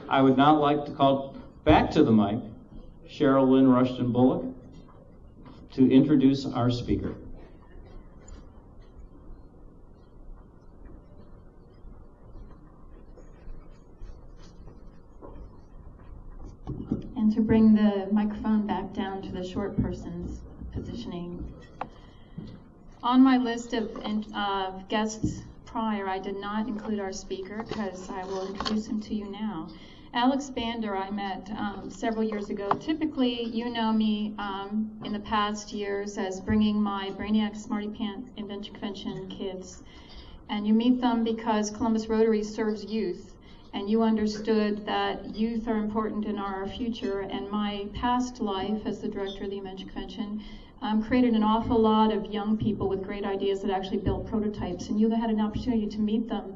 I would now like to call back to the mic Cheryl Lynn Rushton Bullock to introduce our speaker. And to bring the microphone back down to the short person's positioning. On my list of guests prior, I did not include our speaker because I will introduce him to you now. Alex Bandry I met several years ago. Typically, you know me in the past years as bringing my Brainiac Smarty Pants Invention Convention kids. And you meet them because Columbus Rotary serves youth. And you understood that youth are important in our future. And my past life as the director of the Invention Convention created an awful lot of young people with great ideas that actually built prototypes. And you had an opportunity to meet them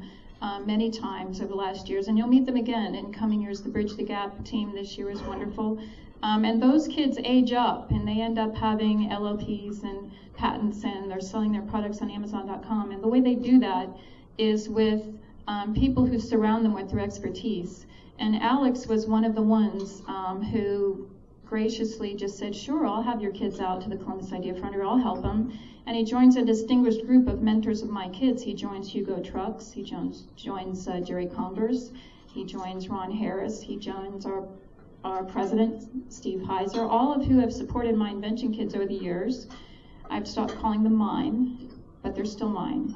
many times over the last years, and you'll meet them again in coming years. The Bridge the Gap team this year was wonderful. And those kids age up, and they end up having LLPs and patents, and they're selling their products on Amazon.com. And the way they do that is with people who surround them with their expertise. And Alex was one of the ones who graciously just said, sure, I'll have your kids out to the Columbus Idea Foundry, I'll help them. And he joins a distinguished group of mentors of my kids. He joins Hugo Trucks, he joins Jerry Converse, he joins Ron Harris, he joins our president, Steve Heiser, all of who have supported my invention kids over the years. I've stopped calling them mine, but they're still mine.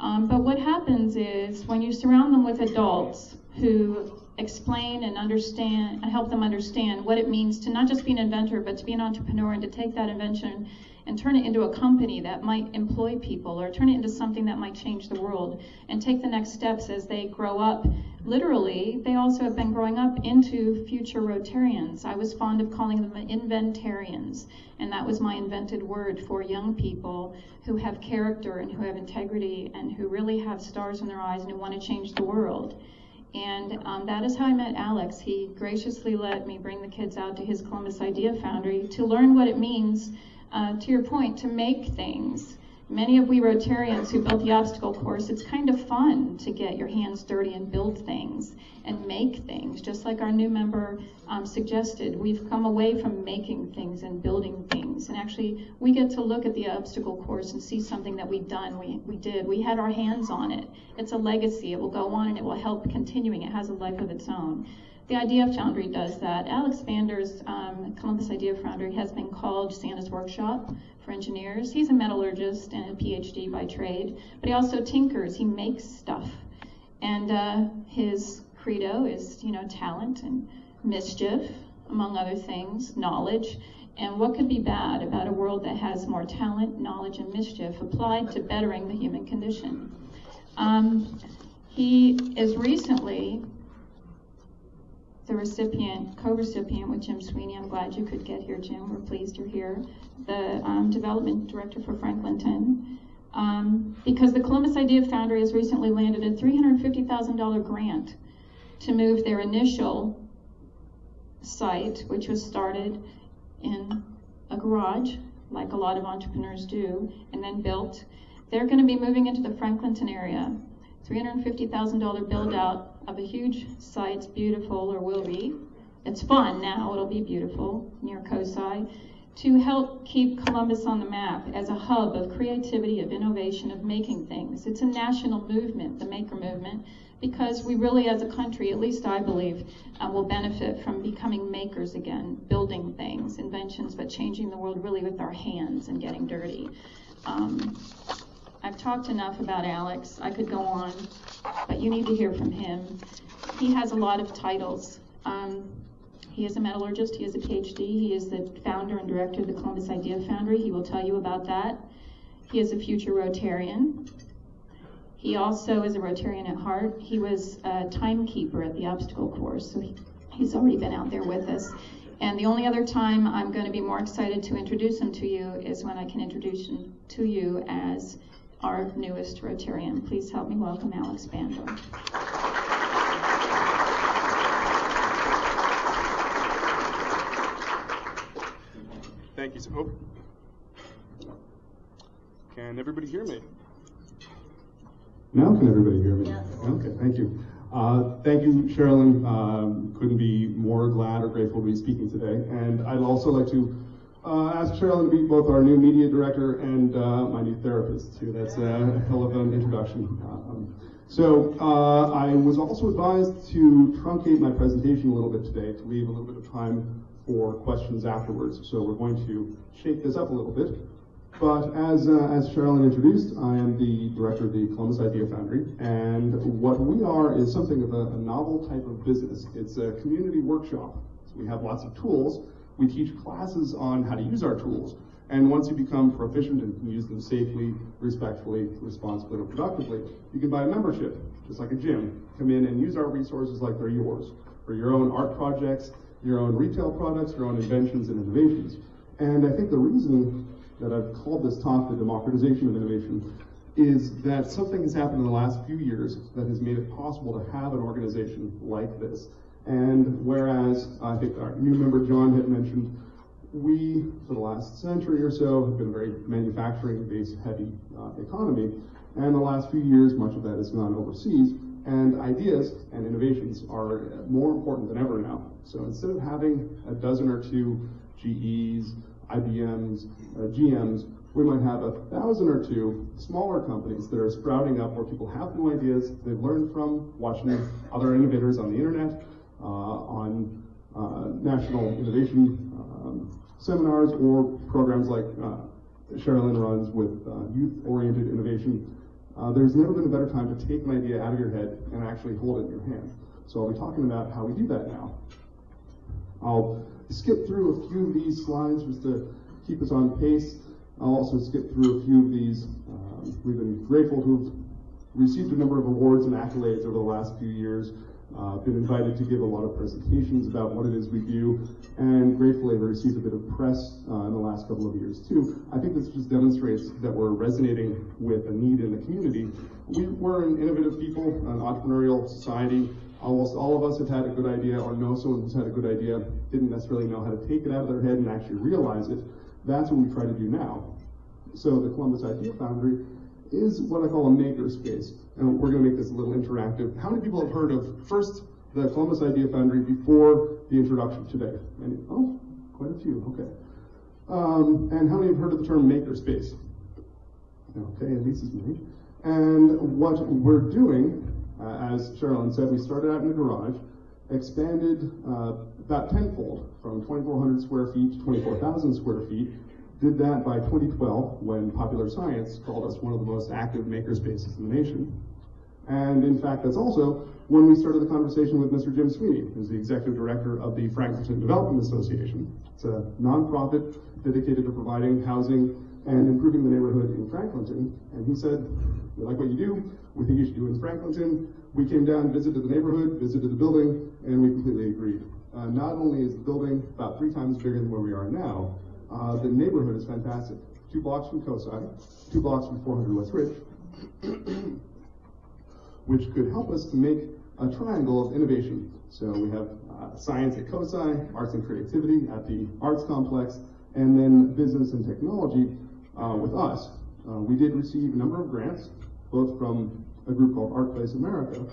But what happens is when you surround them with adults who explain and understand and help them understand what it means to not just be an inventor, but to be an entrepreneur and to take that invention and turn it into a company that might employ people or turn it into something that might change the world and take the next steps as they grow up. Literally, they also have been growing up into future Rotarians. I was fond of calling them inventarians, and that was my invented word for young people who have character and who have integrity and who really have stars in their eyes and who want to change the world. And that is how I met Alex. He graciously let me bring the kids out to his Columbus Idea Foundry to learn what it means, to your point, to make things. Many of we Rotarians who built the obstacle course, it's kind of fun to get your hands dirty and build things and make things. Just like our new member suggested, we've come away from making things and building things. And actually, we get to look at the obstacle course and see something that we've done, we had our hands on it. It's a legacy, it will go on and it will help continuing, it has a life of its own. The Idea Foundry does that. Alex Bander's Columbus Idea Foundry has been called Santa's Workshop for engineers. He's a metallurgist and a PhD by trade, but he also tinkers, he makes stuff. And his credo is, talent and mischief, among other things, knowledge. And what could be bad about a world that has more talent, knowledge, and mischief applied to bettering the human condition? He is recently the co-recipient with Jim Sweeney. I'm glad you could get here, Jim. We're pleased you're here. The development director for Franklinton. Because the Columbus Idea Foundry has recently landed a $350,000 grant to move their initial site, which was started in a garage, like a lot of entrepreneurs do, and then built. They're going to be moving into the Franklinton area. $350,000 build out of a huge site. It's beautiful, or will be. It's fun now, it'll be beautiful, near COSI, to help keep Columbus on the map as a hub of creativity, of innovation, of making things. It's a national movement, the maker movement, because we really as a country, at least I believe, will benefit from becoming makers again, building things, inventions, but changing the world really with our hands and getting dirty. I've talked enough about Alex. I could go on, but you need to hear from him. He has a lot of titles. He is a metallurgist, he is a PhD, he is the founder and director of the Columbus Idea Foundry. He will tell you about that. He is a future Rotarian. He also is a Rotarian at heart. He was a timekeeper at the obstacle course, so he's already been out there with us. And the only other time I'm going to be more excited to introduce him to you is when I can introduce him to you as our newest Rotarian. Please help me welcome Alex Bandry. Thank you. Can everybody hear me? Now can everybody hear me? Yes. Okay, thank you. Thank you, Sherilyn. Couldn't be more glad or grateful to be speaking today. And I'd also like to ask Sherilyn to be both our new media director and my new therapist, too. That's a hell of an introduction. I was also advised to truncate my presentation a little bit today, to leave a little bit of time for questions afterwards. So we're going to shake this up a little bit. But as Sherilyn introduced, I am the director of the Columbus Idea Foundry, and what we are is something of a novel type of business. It's a community workshop. So we have lots of tools. We teach classes on how to use our tools, and once you become proficient and can use them safely, respectfully, responsibly, and productively, you can buy a membership, just like a gym. Come in and use our resources like they're yours, for your own art projects, your own retail products, your own inventions and innovations. And I think the reason that I've called this talk the democratization of innovation is that something has happened in the last few years that has made it possible to have an organization like this. And whereas I think our new member John had mentioned, we, for the last century or so, have been a very manufacturing-based heavy economy, and the last few years, much of that has gone overseas, and ideas and innovations are more important than ever now. So instead of having a dozen or two GEs, IBMs, GMs, we might have 1,000 or two smaller companies that are sprouting up where people have new ideas they've learned from watching other innovators on the internet, on national innovation seminars, or programs like Sherilyn runs with youth-oriented innovation. There's never been a better time to take an idea out of your head and actually hold it in your hand. So I'll be talking about how we do that now. I'll skip through a few of these slides just to keep us on pace. I'll also skip through a few of these. We've been grateful to have received a number of awards and accolades over the last few years. Been invited to give a lot of presentations about what it is we do, and gratefully have received a bit of press in the last couple of years too. I think this just demonstrates that we're resonating with a need in the community. We're an innovative people, an entrepreneurial society. Almost all of us have had a good idea or know someone who's had a good idea, didn't necessarily know how to take it out of their head and actually realize it. That's what we try to do now. So the Columbus Idea Foundry is what I call a maker space. And we're going to make this a little interactive. How many people have heard of first the Columbus Idea Foundry before the introduction today? Any? Oh, quite a few, okay. And how many have heard of the term maker space? Okay, at least as many. And what we're doing, as Sherilyn said, we started out in a garage, expanded about tenfold from 2,400 square feet to 24,000 square feet. Did that by 2012 when Popular Science called us one of the most active maker spaces in the nation. And in fact, that's also when we started the conversation with Mr. Jim Sweeney, who's the executive director of the Franklinton Development Association. It's a nonprofit dedicated to providing housing and improving the neighborhood in Franklinton. And he said, we like what you do, we think you should do it in Franklinton. We came down, visited the neighborhood, visited the building, and we completely agreed. Not only is the building about 3 times bigger than where we are now, the neighborhood is fantastic. 2 blocks from COSI, 2 blocks from 400 West Ridge, which could help us to make a triangle of innovation. So we have science at COSI, arts and creativity at the Arts Complex, and then business and technology with us. We did receive a number of grants, both from a group called Art Place America,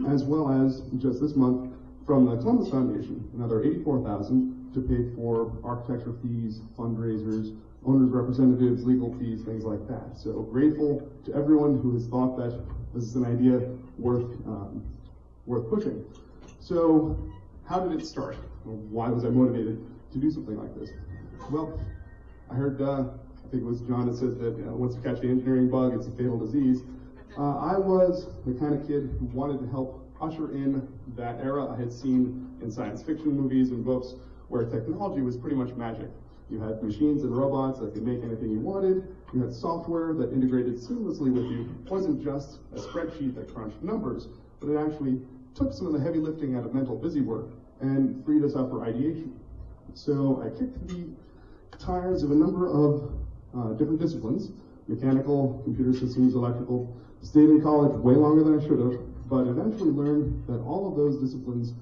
as well as just this month from the Columbus Foundation, another $84,000 to pay for architecture fees, fundraisers, owners' representatives, legal fees, things like that. So grateful to everyone who has thought that this is an idea worth pushing. So how did it start? Why was I motivated to do something like this? Well, I heard, I think it was John that said that once you catch the engineering bug, it's a fatal disease. I was the kind of kid who wanted to help usher in that era I had seen in science fiction movies and books where technology was pretty much magic. You had machines and robots that could make anything you wanted. You had software that integrated seamlessly with you. It wasn't just a spreadsheet that crunched numbers, but it actually took some of the heavy lifting out of mental busy work and freed us up for ideation. So I kicked the tires of a number of different disciplines, mechanical, computer systems, electrical, stayed in college way longer than I should have, but eventually learned that all of those disciplines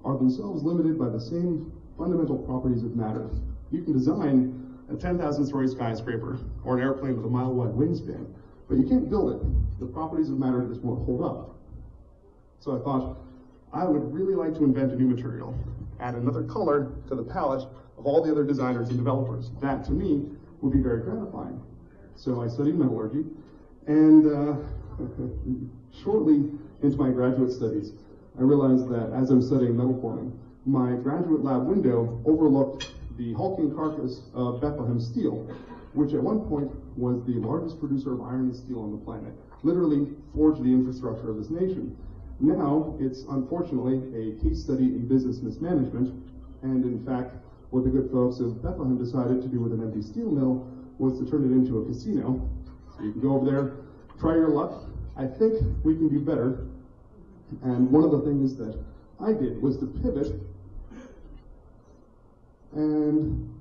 are themselves limited by the same fundamental properties of matter. You can design a 10,000-story skyscraper or an airplane with a mile-wide wingspan, but you can't build it. The properties of matter just won't hold up. So I thought, I would really like to invent a new material, add another color to the palette of all the other designers and developers. That, to me, would be very gratifying. So I studied metallurgy, and shortly into my graduate studies, I realized that as I'm studying metal forming, my graduate lab window overlooked the hulking carcass of Bethlehem Steel, which at one point was the largest producer of iron and steel on the planet, literally forged the infrastructure of this nation. Now, it's unfortunately a case study in business mismanagement, and in fact, what the good folks of Bethlehem decided to do with an empty steel mill was to turn it into a casino. So you can go over there, try your luck. I think we can do better. And one of the things that I did was to pivot and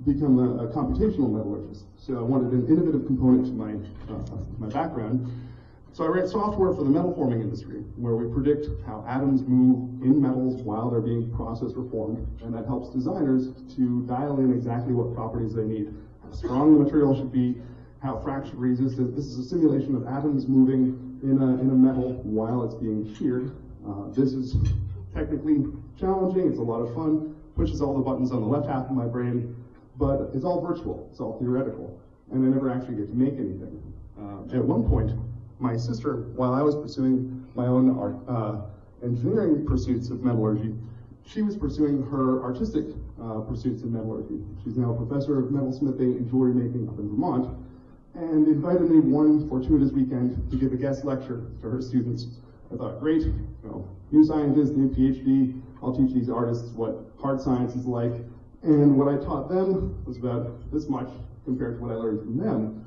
become a computational metallurgist. So I wanted an innovative component to my background. So I write software for the metal forming industry, where we predict how atoms move in metals while they're being processed or formed, and that helps designers to dial in exactly what properties they need, how strong the material should be, how fracture resistant. This is a simulation of atoms moving in a metal while it's being sheared. This is technically challenging, it's a lot of fun, pushes all the buttons on the left half of my brain, but it's all virtual, it's all theoretical, and I never actually get to make anything. At one point, my sister, while I was pursuing my own engineering pursuits of metallurgy, she was pursuing her artistic pursuits in metallurgy. She's now a professor of metalsmithing and jewelry making up in Vermont, and invited me one fortuitous weekend to give a guest lecture to her students. I thought, great, new scientist, new PhD, I'll teach these artists what hard science is like. And what I taught them was about this much compared to what I learned from them.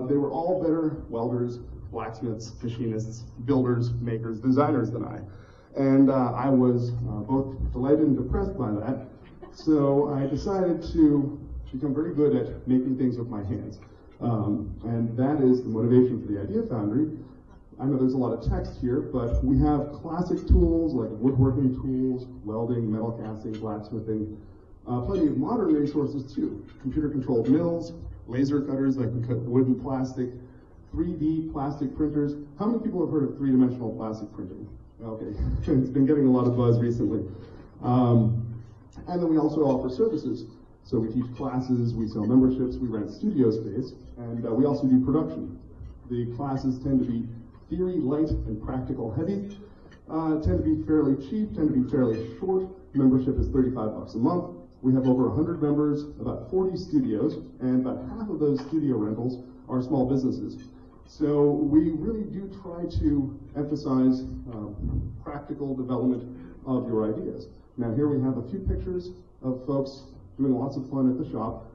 They were all better welders, blacksmiths, machinists, builders, makers, designers than I. And I was both delighted and depressed by that. So I decided to become very good at making things with my hands. And that is the motivation for the Idea Foundry. I know there's a lot of text here, but we have classic tools like woodworking tools, welding, metal casting, blacksmithing, plenty of modern resources too. Computer-controlled mills, laser cutters that can cut wood and plastic, 3D plastic printers. How many people have heard of three-dimensional plastic printing? Okay, it's been getting a lot of buzz recently. And then we also offer services. So we teach classes, we sell memberships, we rent studio space, and we also do production. The classes tend to be theory light and practical heavy, tend to be fairly cheap, tend to be fairly short. Membership is $35 a month. We have over 100 members, about 40 studios, and about half of those studio rentals are small businesses. So we really do try to emphasize practical development of your ideas. Now here we have a few pictures of folks doing lots of fun at the shop.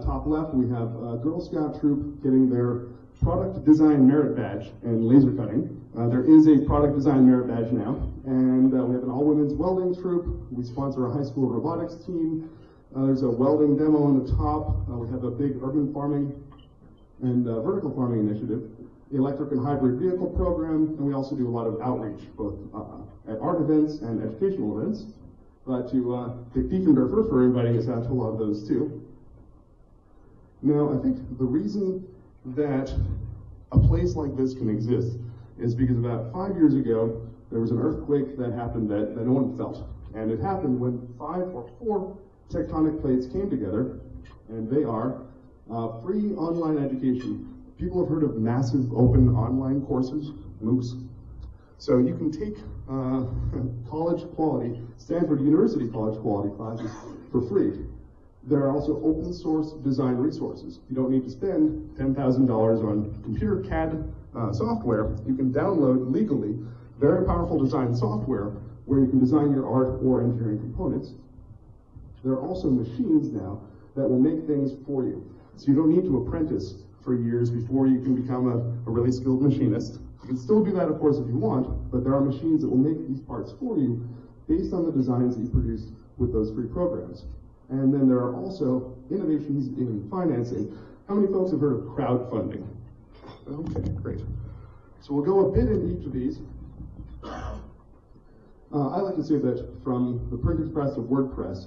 Top left, we have a Girl Scout troop getting their product design merit badge in laser cutting. There is a product design merit badge now, and we have an all-women's welding troop. We sponsor a high school robotics team. There's a welding demo on the top. We have a big urban farming and vertical farming initiative, the electric and hybrid vehicle program, and we also do a lot of outreach, both at art events and educational events. Glad to thank Diefendorfer for inviting us out to a lot of those too. Now, I think the reason that a place like this can exist is because about 5 years ago, there was an earthquake that happened that no one felt. And it happened when 5 or 4 tectonic plates came together, and they are free online education. People have heard of massive open online courses, MOOCs. So you can take college quality, Stanford University college quality classes for free. There are also open source design resources. You don't need to spend $10,000 on computer CAD software. You can download legally very powerful design software where you can design your art or engineering components. There are also machines now that will make things for you. So you don't need to apprentice for years before you can become a really skilled machinist. You can still do that, of course, if you want, but there are machines that will make these parts for you based on the designs that you produced with those free programs. And then there are also innovations in financing. How many folks have heard of crowdfunding? Okay, great. So we'll go a bit in each of these. I like to say that from the printing press of WordPress,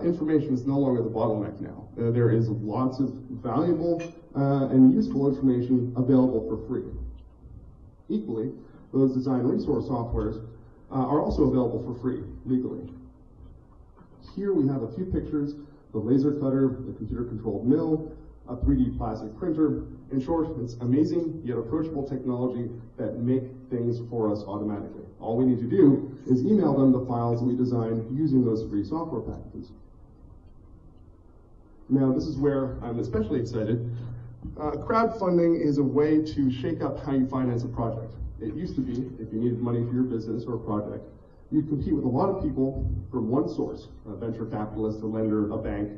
information is no longer the bottleneck now. There is lots of valuable and useful information available for free. Equally, those design resource softwares are also available for free, legally. Here we have a few pictures, the laser cutter, the computer-controlled mill, a 3D plastic printer. In short, it's amazing yet approachable technology that make things for us automatically. All we need to do is email them the files that we designed using those free software packages. Now, this is where I'm especially excited. Crowdfunding is a way to shake up how you finance a project. It used to be, if you needed money for your business or project, you'd compete with a lot of people from one source, a venture capitalist, a lender, a bank.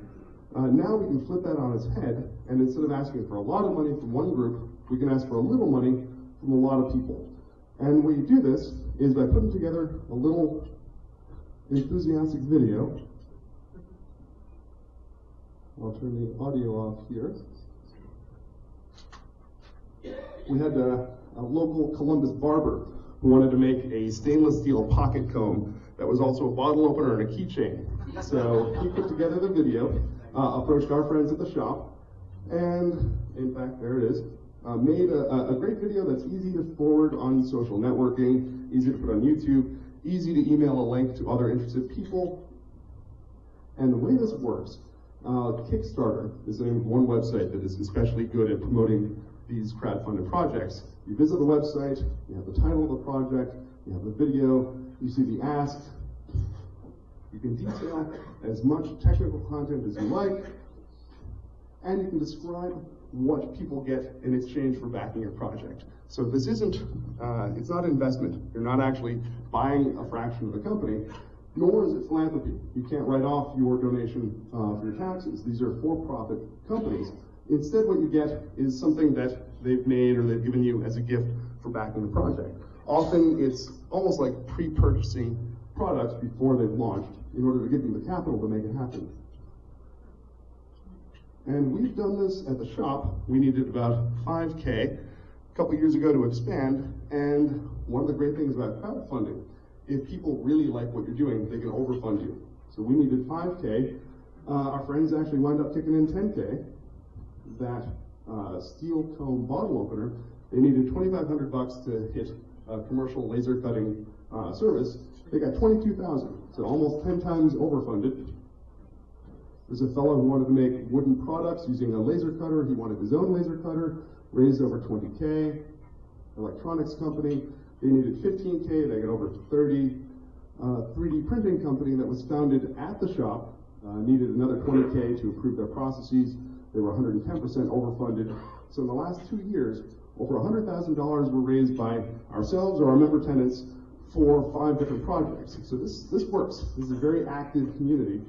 Now we can flip that on its head, and instead of asking for a lot of money from one group, we can ask for a little money from a lot of people. And the way you do this is by putting together a little enthusiastic video. I'll turn the audio off here. We had a local Columbus barber who wanted to make a stainless steel pocket comb that was also a bottle opener and a keychain. So he put together the video, approached our friends at the shop, and in fact, there it is, made a great video that's easy to forward on social networking, easy to put on YouTube, easy to email a link to other interested people. And the way this works, Kickstarter is the name of one website that is especially good at promoting these crowdfunded projects. You visit the website, you have the title of the project, you have the video, you see the ask, you can detail as much technical content as you like, and you can describe what people get in exchange for backing your project. So this isn't, it's not investment. You're not actually buying a fraction of the company, nor is it philanthropy. You can't write off your donation for your taxes. These are for-profit companies. Instead, what you get is something that they've made or they've given you as a gift for backing the project. Often, it's almost like pre-purchasing products before they've launched in order to give you the capital to make it happen. And we've done this at the shop. We needed about 5K a couple years ago to expand, and one of the great things about crowdfunding, if people really like what you're doing, they can overfund you. So we needed 5K. Our friends actually wound up kicking in 10K. That steel comb bottle opener, they needed $2,500 to hit a commercial laser cutting service. They got $22,000, so almost 10 times overfunded. There's a fellow who wanted to make wooden products using a laser cutter. He wanted his own laser cutter, raised over 20K. Electronics company, they needed 15K, they got over 30. 3D printing company that was founded at the shop needed another 20K to improve their processes. They were 110% overfunded. So in the last 2 years, over $100,000 were raised by ourselves or our member tenants for 5 different projects. So this works. This is a very active community.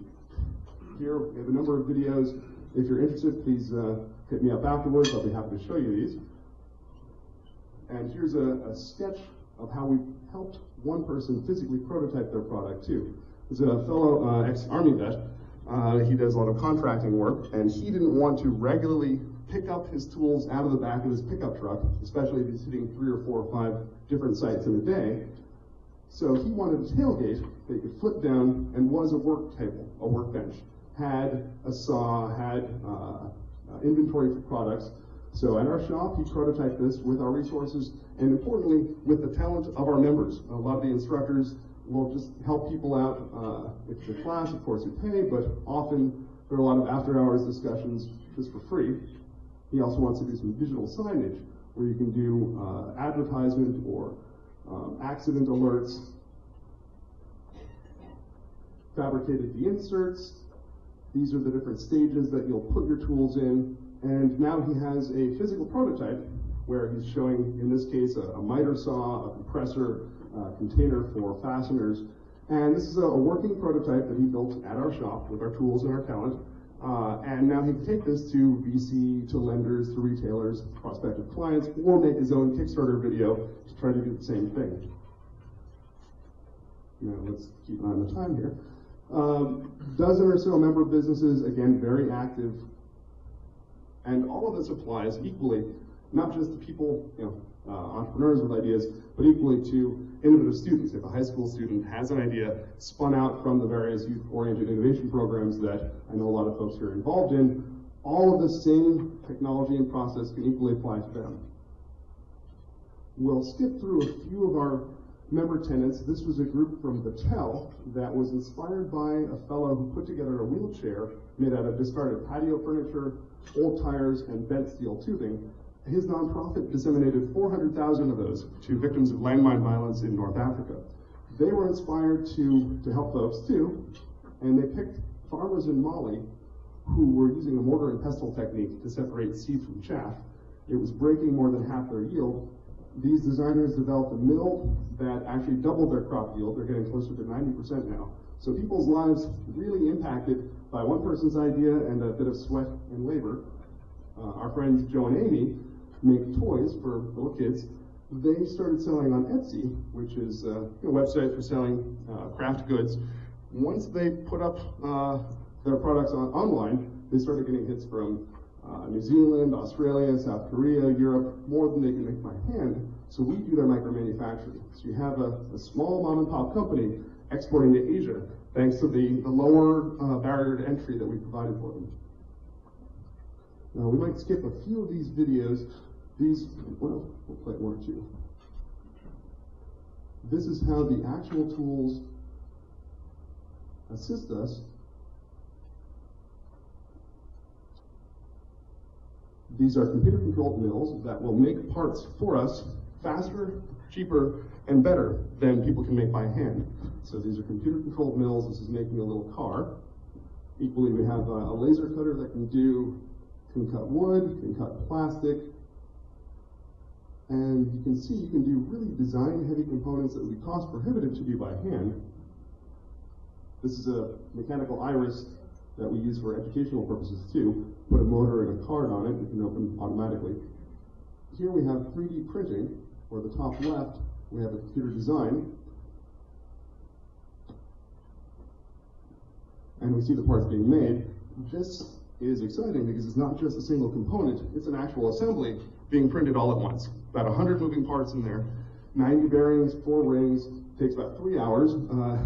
Here we have a number of videos. If you're interested, please hit me up afterwards. I'll be happy to show you these. And here's a sketch of how we helped one person physically prototype their product too. There's a fellow ex-Army vet. He does a lot of contracting work, and he didn't want to regularly pick up his tools out of the back of his pickup truck, especially if he's hitting 3 or 4 or 5 different sites in a day. So he wanted a tailgate that you could flip down and was a work table, a workbench. Had a saw, had inventory for products. So at our shop, he prototyped this with our resources, and importantly, with the talent of our members. A lot of the instructors will just help people out. If it's a class, of course, you pay, but often there are a lot of after-hours discussions just for free. He also wants to do some digital signage, where you can do advertisement or accident alerts, fabricated the inserts. These are the different stages that you'll put your tools in. And now he has a physical prototype where he's showing, in this case, a miter saw, a compressor, a container for fasteners. And this is a working prototype that he built at our shop with our tools and our talent. And now he can take this to VC, to lenders, to retailers, prospective clients, or make his own Kickstarter video to try to do the same thing. Now, let's keep an eye on the time here. Dozen or so member businesses, again, very active. And all of this applies equally, not just to people, entrepreneurs with ideas, but equally to innovative students. If a high school student has an idea spun out from the various youth-oriented innovation programs that I know a lot of folks here are involved in, all of the same technology and process can equally apply to them. We'll skip through a few of our member tenants. This was a group from Battelle that was inspired by a fellow who put together a wheelchair made out of discarded patio furniture, old tires, and bent steel tubing. His nonprofit disseminated 400,000 of those to victims of landmine violence in North Africa. They were inspired to help folks too, and they picked farmers in Mali who were using a mortar and pestle technique to separate seed from chaff. It was breaking more than half their yield. These designers developed a mill that actually doubled their crop yield. They're getting closer to 90% now. So people's lives really impacted by one person's idea and a bit of sweat and labor. Our friends Joe and Amy make toys for little kids. They started selling on Etsy, which is a website for selling craft goods. Once they put up their products online, they started getting hits from New Zealand, Australia, South Korea, Europe, more than they can make by hand. So we do their micro manufacturing. So you have a small mom and pop company exporting to Asia, thanks to the lower barrier to entry that we provided for them. Now we might skip a few of these videos. We'll play one or two. This is how the actual tools assist us. These are computer-controlled mills that will make parts for us faster, cheaper, and better than people can make by hand. So these are computer-controlled mills. This is making a little car. Equally, we have a laser cutter that can cut wood, can cut plastic. And you can see you can do really design-heavy components that would be cost-prohibitive to do by hand. This is a mechanical iris that we use for educational purposes too. Put a motor and a card on it, it can open automatically. Here we have 3D printing, where the top left, we have a computer design. And we see the parts being made. This is exciting because it's not just a single component, it's an actual assembly being printed all at once. About 100 moving parts in there, 90 bearings, 4 rings, takes about 3 hours,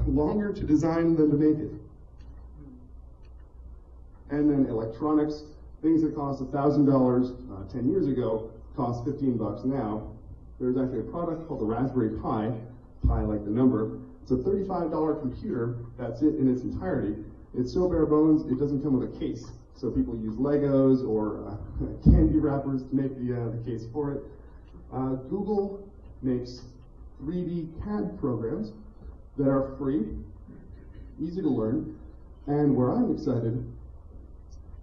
longer to design than to make it. And then electronics, things that cost $1,000 10 years ago cost $15 now. There's actually a product called the Raspberry Pi, Pi like the number. It's a $35 computer, that's it in its entirety. It's so bare bones, it doesn't come with a case. So people use Legos or candy wrappers to make the case for it. Google makes 3D CAD programs that are free, easy to learn, and where I'm excited,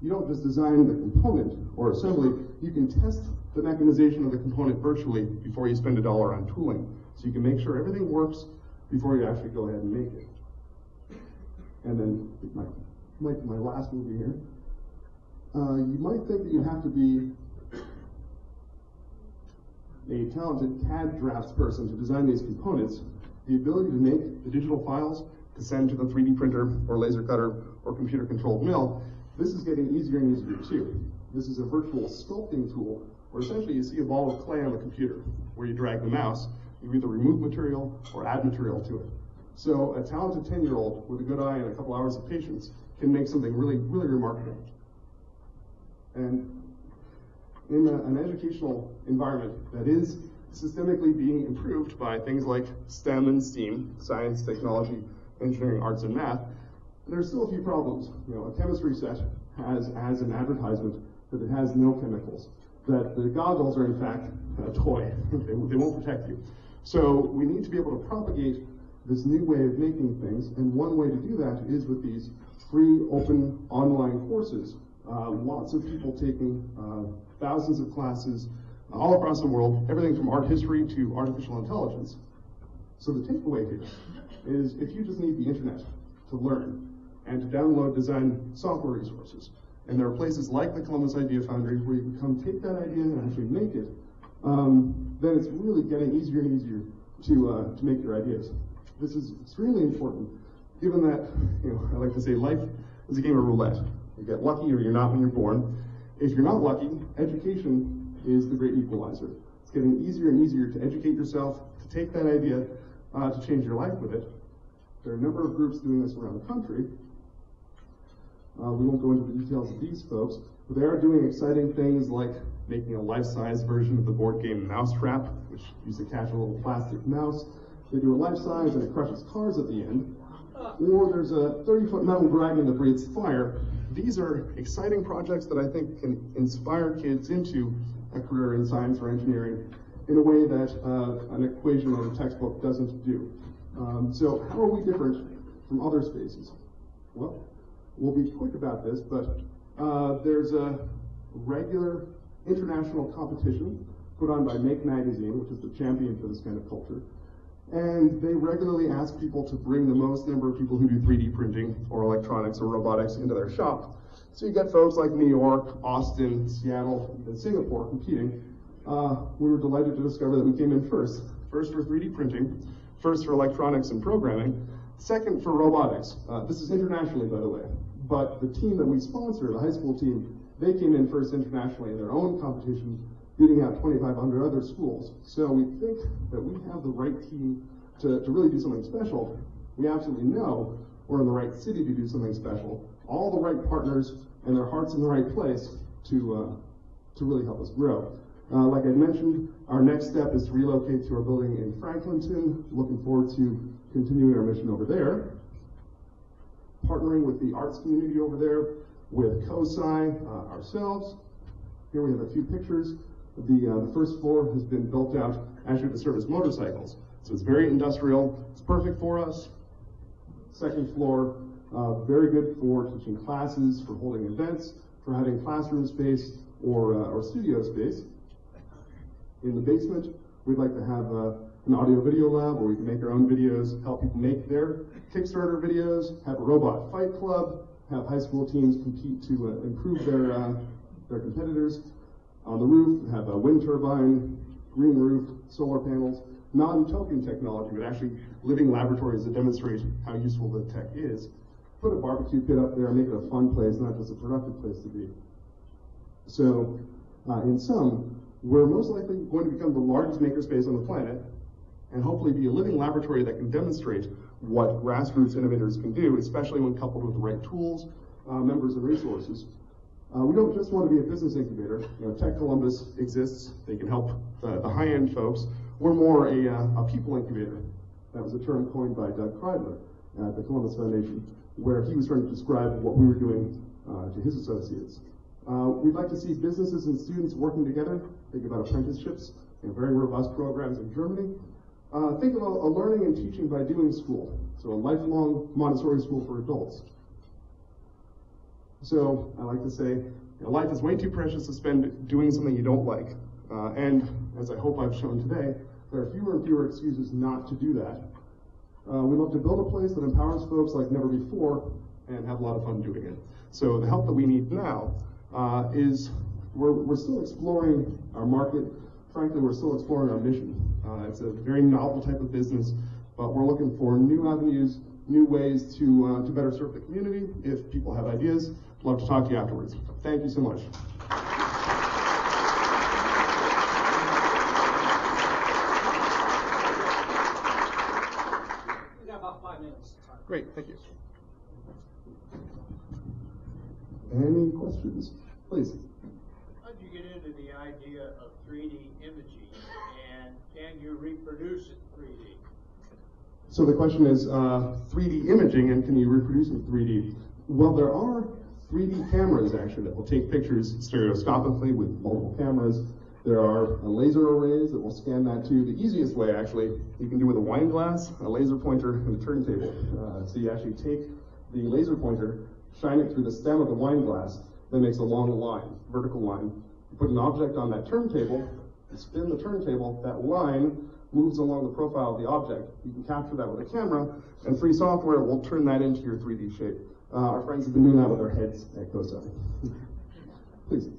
you don't just design the component or assembly, you can test the mechanization of the component virtually before you spend $1 on tooling. So you can make sure everything works before you actually go ahead and make it. And then my last movie here. You might think that you have to be a talented CAD draftsperson to design these components. The ability to make the digital files to send to the 3D printer or laser cutter or computer-controlled mill, this is getting easier and easier too. This is a virtual sculpting tool where essentially you see a ball of clay on the computer. Where you drag the mouse, you either remove material or add material to it. So a talented 10-year-old with a good eye and a couple hours of patience can make something really, really remarkable. And in an educational environment that is systemically being improved by things like STEM and STEAM, science, technology, engineering, arts, and math, there's still a few problems. A chemistry set has as an advertisement that it has no chemicals, that the goggles are in fact a toy. They won't protect you. So we need to be able to propagate this new way of making things, and one way to do that is with these free, open, online courses. Lots of people taking thousands of classes all across the world, everything from art history to artificial intelligence. So the takeaway here is if you just need the internet to learn and to download design software resources, and there are places like the Columbus Idea Foundry where you can come take that idea and actually make it, then it's really getting easier and easier to make your ideas. This is extremely important, given that, I like to say life is a game of roulette. You get lucky or you're not when you're born. If you're not lucky, education is the great equalizer. It's getting easier and easier to educate yourself, to take that idea, to change your life with it. There are a number of groups doing this around the country. We won't go into the details of these folks, They are doing exciting things like making a life-size version of the board game Mousetrap, which used to catch a little plastic mouse. They do a life-size and it crushes cars at the end. Or there's a 30-foot metal dragon that breathes fire. These are exciting projects that I think can inspire kids into a career in science or engineering in a way that an equation or a textbook doesn't do. So how are we different from other spaces? Well, we'll be quick about this, but there's a regular international competition put on by Make Magazine, which is the champion for this kind of culture. And they regularly ask people to bring the most number of people who do 3D printing or electronics or robotics into their shop. So you get folks like New York, Austin, Seattle, and Singapore competing. We were delighted to discover that we came in first. First for 3D printing, first for electronics and programming, second for robotics. This is internationally, by the way. But the team that we sponsor, the high school team, they came in first internationally in their own competition, beating out 2,500 other schools. So we think that we have the right team to really do something special. We absolutely know we're in the right city to do something special. All the right partners and their hearts in the right place to really help us grow. Like I mentioned, our next step is to relocate to our building in Franklinton. Looking forward to continuing our mission over there. Partnering with the arts community over there, with COSI, ourselves. Here we have a few pictures. The first floor has been built out actually to service motorcycles. So it's very industrial. It's perfect for us. Second floor, very good for teaching classes, for holding events, for having classroom space or studio space. In the basement, we'd like to have an audio-video lab where we can make our own videos, help people make their Kickstarter videos, have a robot fight club, have high school teams compete to improve their competitors. On the roof, have a wind turbine, green roof, solar panels, non-token technology, but actually living laboratories that demonstrate how useful the tech is. Put a barbecue pit up there, make it a fun place, not just a productive place to be. So, in sum, we're most likely going to become the largest makerspace on the planet, and hopefully be a living laboratory that can demonstrate what grassroots innovators can do, especially when coupled with the right tools, members, and resources. We don't just want to be a business incubator. You know, Tech Columbus exists. They can help the high-end folks. We're more a people incubator. That was a term coined by Doug Kreidler at the Columbus Foundation, where he was trying to describe what we were doing to his associates. We'd like to see businesses and students working together. Think about apprenticeships, very robust programs in Germany. Think of a learning and teaching by doing school, so a lifelong Montessori school for adults. So I like to say, life is way too precious to spend doing something you don't like. And as I hope I've shown today, there are fewer and fewer excuses not to do that. We love to build a place that empowers folks like never before and have a lot of fun doing it. So the help that we need now is we're still exploring our market. Frankly, we're still exploring our mission. It's a very novel type of business, but we're looking for new avenues, new ways to better serve the community. If people have ideas, I'd love to talk to you afterwards. Thank you so much. We got about 5 minutes. Great, thank you. Any questions? Please. How did you get into the idea of 3D imaging, and can you reproduce it 3D? So the question is 3D imaging, and can you reproduce in 3D? Well, there are 3D cameras actually that will take pictures stereoscopically with multiple cameras. There are laser arrays that will scan that too. The easiest way actually, you can do with a wine glass, a laser pointer, and a turntable. So you actually take the laser pointer, shine it through the stem of the wine glass, that makes a long line, vertical line. You put an object on that turntable, you spin the turntable, that line moves along the profile of the object. You can capture that with a camera, and free software will turn that into your 3D shape. Our friends have been doing that with their heads at COSI. Please.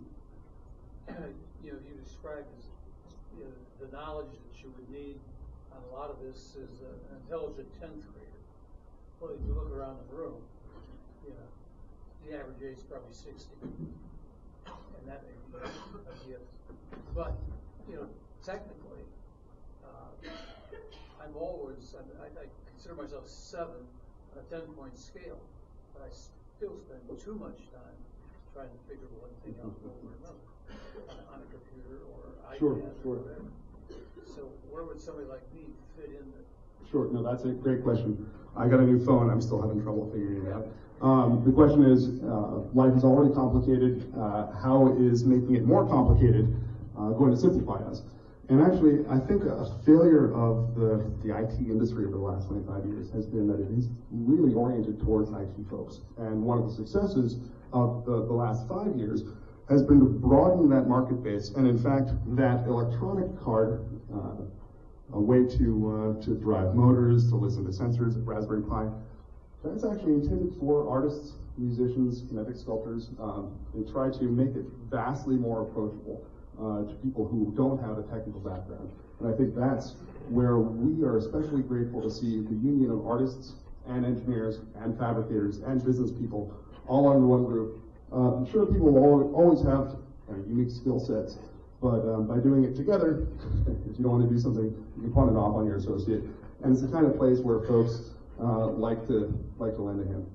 You described the knowledge that you would need on a lot of this is an intelligent 10th grader. Well, if you look around the room, the average age is probably 60, and that may be a gift. But technically, I'm always I consider myself 7 on a 10-point scale, but I still spend too much time trying to figure one thing out over another on a computer or iPad Sure, or sure. whatever. So where would somebody like me fit in there? Sure, no, that's a great question. I got a new phone, I'm still having trouble figuring it out. The question is, life is already complicated, how is making it more complicated going to simplify us? And actually, I think a failure of the IT industry over the last 25 years has been that it is really oriented towards IT folks. And one of the successes of the last 5 years has been to broaden that market base. And in fact, that electronic card, a way to drive motors, to listen to sensors, Raspberry Pi, that's actually intended for artists, musicians, kinetic sculptors. They try to make it vastly more approachable to people who don't have a technical background. And I think that's where we are especially grateful to see the union of artists and engineers and fabricators and business people all under one group. I'm sure people will always have unique skill sets, but by doing it together, if you don't want to do something, you can pawn it off on your associate. And it's the kind of place where folks like to lend a hand.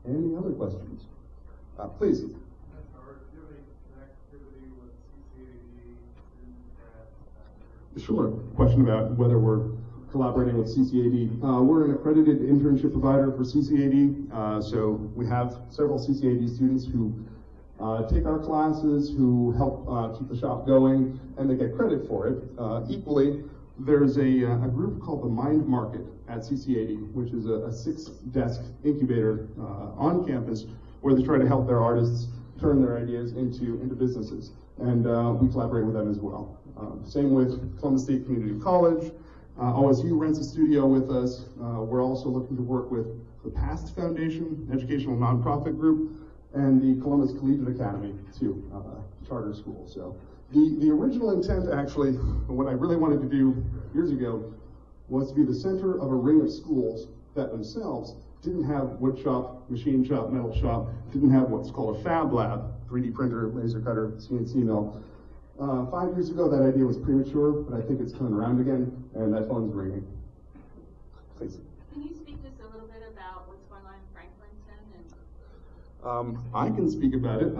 Any other questions? Please. Sure. Question about whether we're collaborating with CCAD. We're an accredited internship provider for CCAD, so we have several CCAD students who take our classes, who help keep the shop going, and they get credit for it. Equally, there's a group called the Mind Market at CCAD, which is a 6-desk incubator on campus where they try to help their artists turn their ideas into businesses. And we collaborate with them as well. Same with Columbus State Community College. OSU rents a studio with us. We're also looking to work with the PAST Foundation, educational nonprofit group, and the Columbus Collegiate Academy, too, charter school. So the original intent, actually, what I really wanted to do years ago was to be the center of a ring of schools that themselves didn't have wood shop, machine shop, metal shop, didn't have what's called a fab lab, 3D printer, laser cutter, CNC mill. 5 years ago, that idea was premature, but I think it's coming around again, and that phone's ringing. Please. Can you speak just a little bit about what's going on in Franklinton? I can speak about it.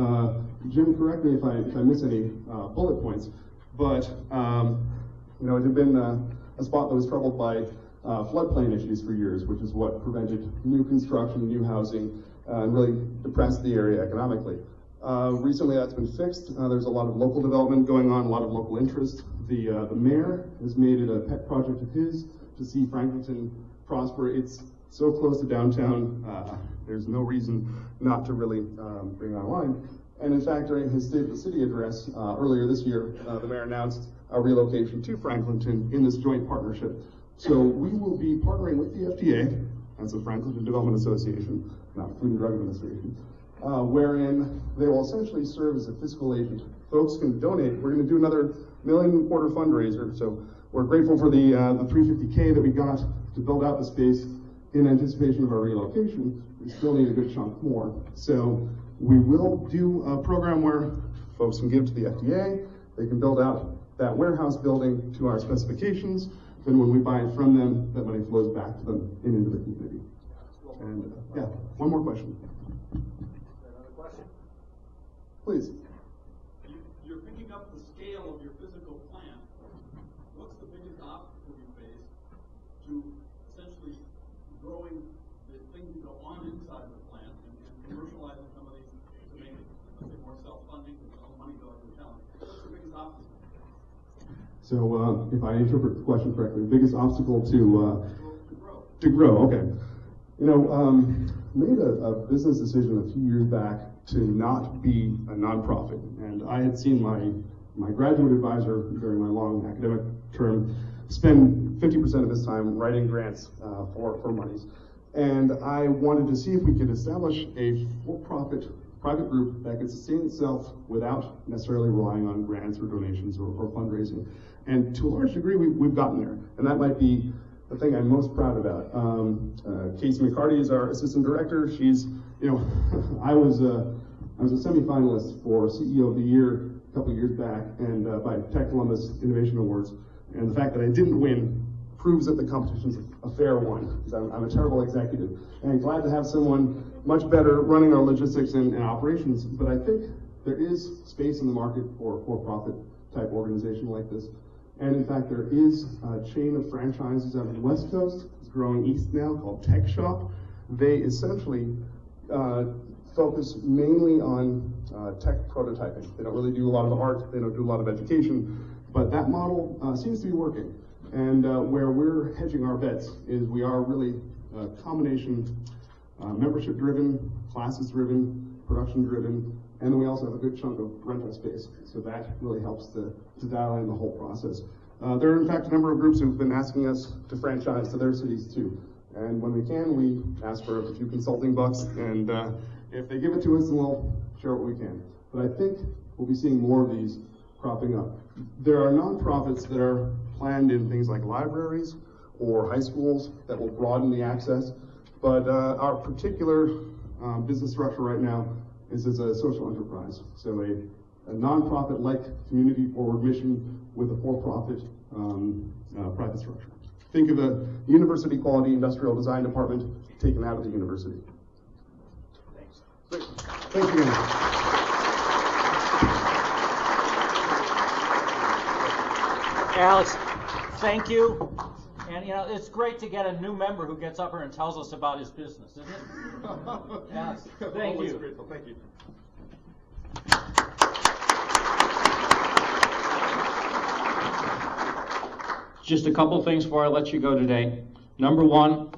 Jim, correct me if I miss any bullet points, but it had been a spot that was troubled by floodplain issues for years, which is what prevented new construction, new housing, and really depressed the area economically. Recently that's been fixed. There's a lot of local development going on, a lot of local interest. The mayor has made it a pet project of his to see Franklinton prosper. It's so close to downtown, there's no reason not to really bring it online. And in fact, during his State of the City address earlier this year, the mayor announced a relocation to Franklinton in this joint partnership. So we will be partnering with the FDA, that's the Franklinton Development Association, not Food and Drug Administration, wherein they will essentially serve as a fiscal agent. Folks can donate. We're going to do another $1.25 million fundraiser, so we're grateful for the $350K that we got to build out the space in anticipation of our relocation. We still need a good chunk more. So we will do a program where folks can give to the FDA, they can build out that warehouse building to our specifications, then when we buy it from them, that money flows back to them and into the community. And yeah, one more question. Another question? Please. You're picking up the scale of your physical plant. What's the biggest obstacle you face to essentially growing the things that go on inside of the plant and commercializing some of these to make it, let's say, more self-funding with all the money going to talent? What's the biggest obstacle? So if I interpret the question correctly, the biggest obstacle to grow. To grow, okay. Made a business decision a few years back to not be a nonprofit. And I had seen my graduate advisor during my long academic term spend 50% of his time writing grants for monies. And I wanted to see if we could establish a for-profit private group that could sustain itself without necessarily relying on grants or donations or fundraising. And to a large degree, we've gotten there. And that might be the thing I'm most proud about. Casey McCarty is our assistant director. She's, I was a semifinalist for CEO of the Year a couple years back, and by Tech Columbus Innovation Awards. And the fact that I didn't win proves that the competition's a fair one, because I'm a terrible executive. And glad to have someone much better running our logistics and operations, but I think there is space in the market for a for-profit type organization like this. And in fact, there is a chain of franchises out on the West Coast. It's growing east now, called Tech Shop. They essentially focus mainly on tech prototyping. They don't really do a lot of art, they don't do a lot of education, but that model seems to be working. And where we're hedging our bets is we are really a combination membership-driven, classes-driven, production-driven, and then we also have a good chunk of rental space. So that really helps to dial in the whole process. There are in fact a number of groups who've been asking us to franchise to their cities too. And when we can, we ask for a few consulting bucks, and if they give it to us, then we'll share what we can. But I think we'll be seeing more of these cropping up. There are nonprofits that are planned in things like libraries or high schools that will broaden the access, but our particular business structure right now is as a social enterprise. So a nonprofit-like community-forward mission with a for-profit private structure. Think of a university quality industrial design department taken out of the university. Thanks. Thank you. Alex, thank you. And you know, it's great to get a new member who gets up here and tells us about his business, isn't it? Alex, thank Always you. grateful. Thank you. Just a couple things before I let you go today. Number one,